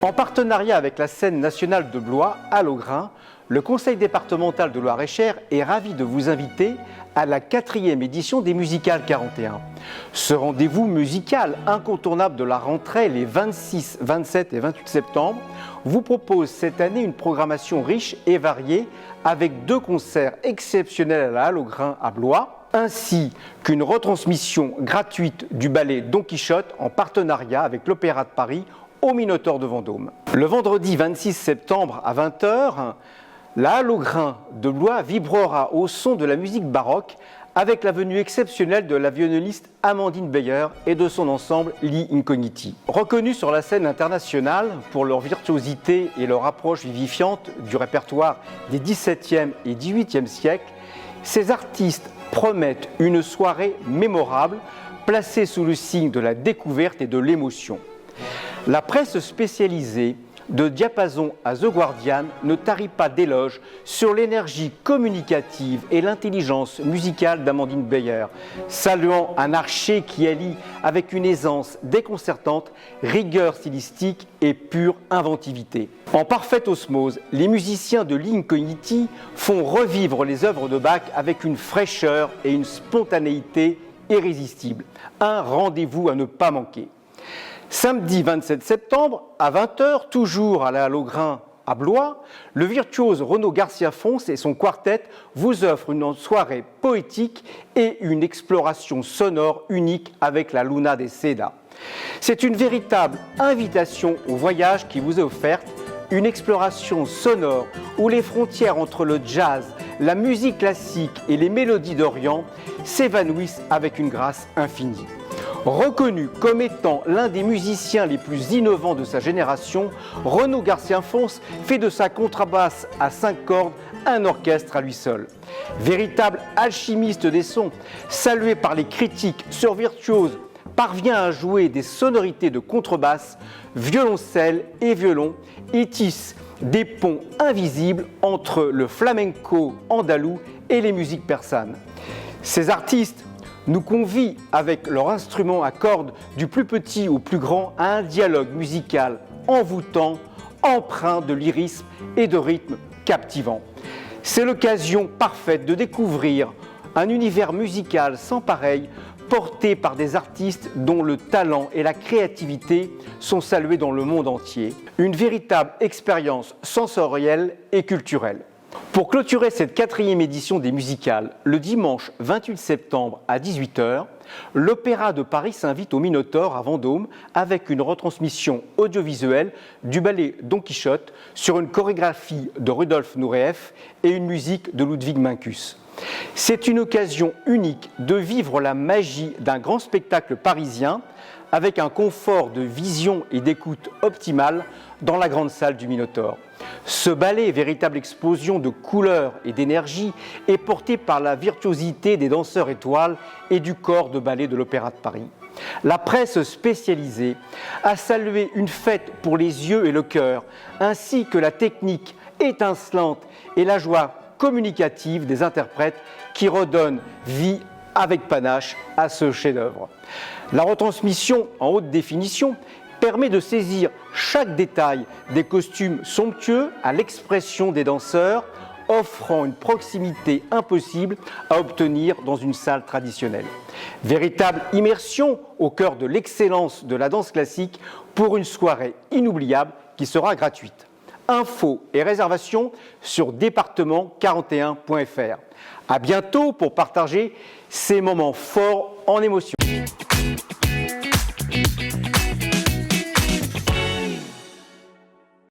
En partenariat avec la scène nationale de Blois à Lograin, le Conseil départemental de Loir-et-Cher est ravi de vous inviter à la 4e édition des Musicales 41. Ce rendez-vous musical incontournable de la rentrée les 26, 27 et 28 septembre vous propose cette année une programmation riche et variée avec 2 concerts exceptionnels à la Lograin à Blois, ainsi qu'une retransmission gratuite du ballet Don Quichotte en partenariat avec l'Opéra de Paris au Minotaure de Vendôme. Le vendredi 26 septembre à 20 h, la Lograin de Blois vibrera au son de la musique baroque avec la venue exceptionnelle de la violoniste Amandine Beyer et de son ensemble Li Incogniti. Reconnus sur la scène internationale pour leur virtuosité et leur approche vivifiante du répertoire des XVIIe et XVIIIe siècles, ces artistes promettent une soirée mémorable placée sous le signe de la découverte et de l'émotion. La presse spécialisée de Diapason à The Guardian ne tarit pas d'éloges sur l'énergie communicative et l'intelligence musicale d'Amandine Beyer, saluant un archer qui allie avec une aisance déconcertante, rigueur stylistique et pure inventivité. En parfaite osmose, les musiciens de Li Incogniti font revivre les œuvres de Bach avec une fraîcheur et une spontanéité irrésistibles. Un rendez-vous à ne pas manquer. Samedi 27 septembre, à 20 h, toujours à la Lograin à Blois, le virtuose Renaud Garcia-Fons et son quartet vous offrent une soirée poétique et une exploration sonore unique avec la Luna de Seda. C'est une véritable invitation au voyage qui vous est offerte, une exploration sonore où les frontières entre le jazz, la musique classique et les mélodies d'Orient s'évanouissent avec une grâce infinie. Reconnu comme étant l'un des musiciens les plus innovants de sa génération, Renaud Garcia-Fons fait de sa contrebasse à 5 cordes un orchestre à lui seul. Véritable alchimiste des sons, salué par les critiques, ce virtuose parvient à jouer des sonorités de contrebasse, violoncelle et violon et tisse des ponts invisibles entre le flamenco andalou et les musiques persanes. Ces artistes nous convient, avec leur instrument à cordes du plus petit au plus grand, à un dialogue musical envoûtant, empreint de lyrisme et de rythme captivant. C'est l'occasion parfaite de découvrir un univers musical sans pareil, porté par des artistes dont le talent et la créativité sont salués dans le monde entier. Une véritable expérience sensorielle et culturelle. Pour clôturer cette 4e édition des Musicales, le dimanche 28 septembre à 18 h, l'Opéra de Paris s'invite au Minotaure à Vendôme avec une retransmission audiovisuelle du ballet Don Quichotte sur une chorégraphie de Rudolf Nureyev et une musique de Ludwig Minkus. C'est une occasion unique de vivre la magie d'un grand spectacle parisien avec un confort de vision et d'écoute optimal dans la grande salle du Minotaure. Ce ballet, véritable explosion de couleurs et d'énergie, est porté par la virtuosité des danseurs étoiles et du corps de ballet de l'Opéra de Paris. La presse spécialisée a salué une fête pour les yeux et le cœur, ainsi que la technique étincelante et la joie communicative des interprètes qui redonnent vie avec panache à ce chef-d'œuvre. La retransmission en haute définition permet de saisir chaque détail des costumes somptueux à l'expression des danseurs, offrant une proximité impossible à obtenir dans une salle traditionnelle. Véritable immersion au cœur de l'excellence de la danse classique pour une soirée inoubliable qui sera gratuite. Infos et réservations sur département41.fr. À bientôt pour partager ces moments forts en émotion.